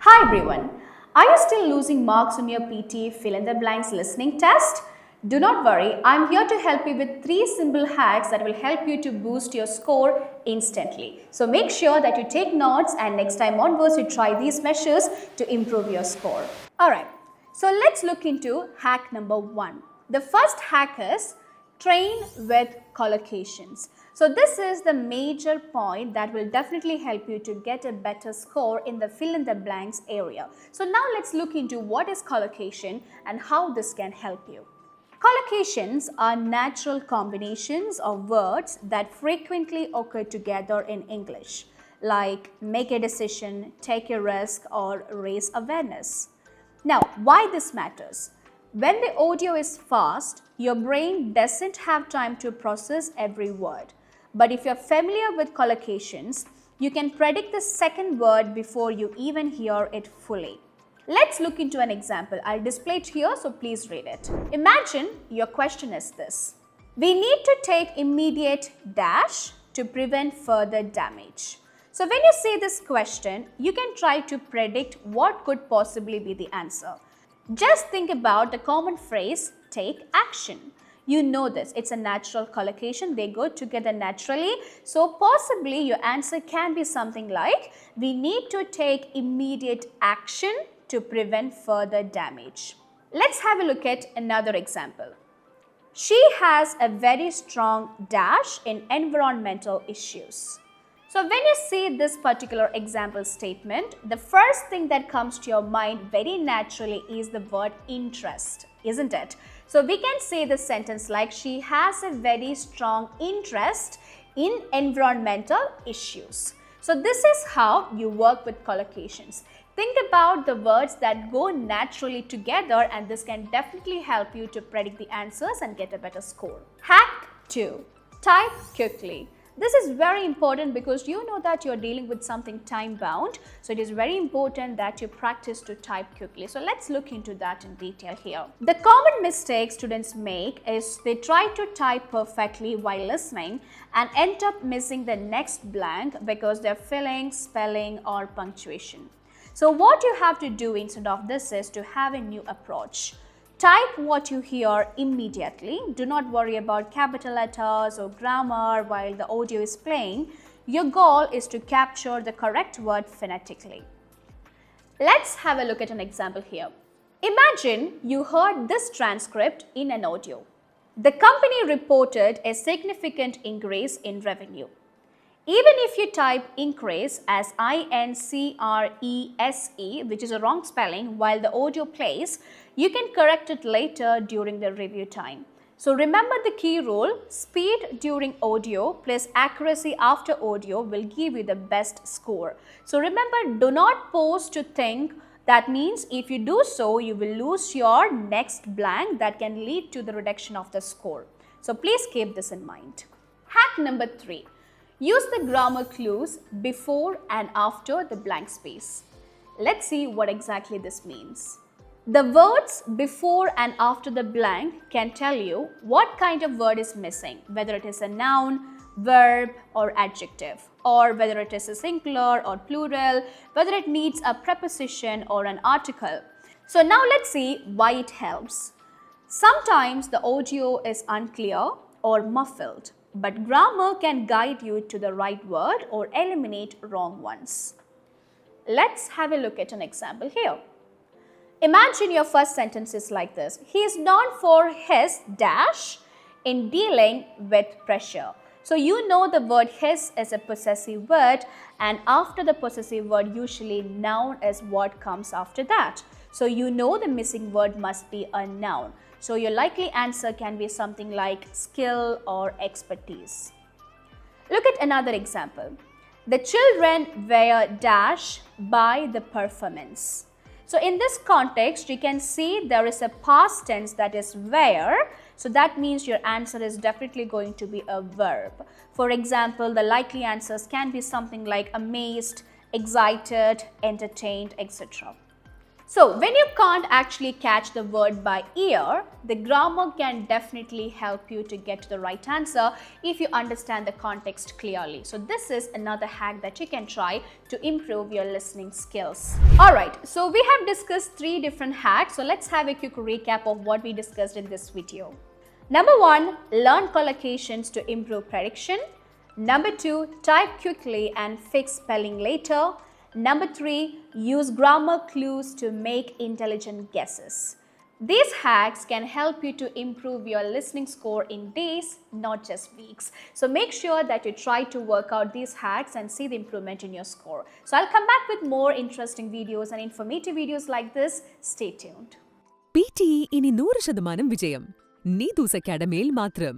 Hi everyone. Are you still losing marks on your PTE fill in the blanks listening test? Do not worry, I'm here to help you with 3 simple hacks that will help you to boost your score instantly. So make sure that you take notes and next time onwards you try these measures to improve your score. Alright, so let's look into hack number 1. The first hack is train with collocations. So this is the major point that will definitely help you to get a better score in the fill in the blanks area. So now let's look into what is collocation and how this can help you. Collocations are natural combinations of words that frequently occur together in English, like make a decision, take a risk, or raise awareness. Now, why this matters? When the audio is fast, your brain doesn't have time to process every word. But if you're familiar with collocations, you can predict the second word before you even hear it fully. Let's look into an example. I'll display it here, so please read it. Imagine your question is this. We need to take immediate dash to prevent further damage. So when you see this question, you can try to predict what could possibly be the answer. Just think about the common phrase, take action. You know this, it's a natural collocation, they go together naturally. So possibly your answer can be something like, we need to take immediate action to prevent further damage. Let's have a look at another example. She has a very strong dash in environmental issues. So when you see this particular example statement, the first thing that comes to your mind very naturally is the word interest, isn't it? So we can say the sentence like, she has a very strong interest in environmental issues. So this is how you work with collocations. Think about the words that go naturally together, and this can definitely help you to predict the answers and get a better score. Hack 2. Type quickly. This is very important because you know that you're dealing with something time bound. So it is very important that you practice to type quickly. So let's look into that in detail here. The common mistake students make is they try to type perfectly while listening and end up missing the next blank because they're filling, spelling, or punctuation. So what you have to do instead of this is to have a new approach. Type what you hear immediately. Do not worry about capital letters or grammar while the audio is playing. Your goal is to capture the correct word phonetically. Let's have a look at an example here. Imagine you heard this transcript in an audio. The company reported a significant increase in revenue. Even if you type increase as increase, which is a wrong spelling, while the audio plays, you can correct it later during the review time. So remember the key rule, speed during audio plus accuracy after audio will give you the best score. So remember, do not pause to think. That means if you do so, you will lose your next blank that can lead to the reduction of the score. So please keep this in mind. Hack number 3. Use the grammar clues before and after the blank space. Let's see what exactly this means. The words before and after the blank can tell you what kind of word is missing, whether it is a noun, verb, or adjective, or whether it is a singular or plural, whether it needs a preposition or an article. So now let's see why it helps. Sometimes the audio is unclear or muffled, but grammar can guide you to the right word or eliminate wrong ones. Let's have a look at an example here. Imagine your first sentence is like this. He is known for his dash in dealing with pressure. So you know the word his is a possessive word, and after the possessive word usually noun is what comes after that. So you know the missing word must be a noun. So your likely answer can be something like skill or expertise. Look at another example. The children were dash by the performance. So in this context, you can see there is a past tense that is were. So that means your answer is definitely going to be a verb. For example, the likely answers can be something like amazed, excited, entertained, etc. So, when you can't actually catch the word by ear, the grammar can definitely help you to get to the right answer if you understand the context clearly. So, this is another hack that you can try to improve your listening skills. Alright, so we have discussed 3 different hacks. So, let's have a quick recap of what we discussed in this video. Number 1, learn collocations to improve prediction. Number 2, type quickly and fix spelling later. Number 3, use grammar clues to make intelligent guesses. These hacks can help you to improve your listening score in days, not just weeks. So make sure that you try to work out these hacks and see the improvement in your score. So I'll come back with more interesting videos and informative videos like this. Stay tuned. PTE ഇനി 100% വിജയം. Neethus Academy മാത്രം.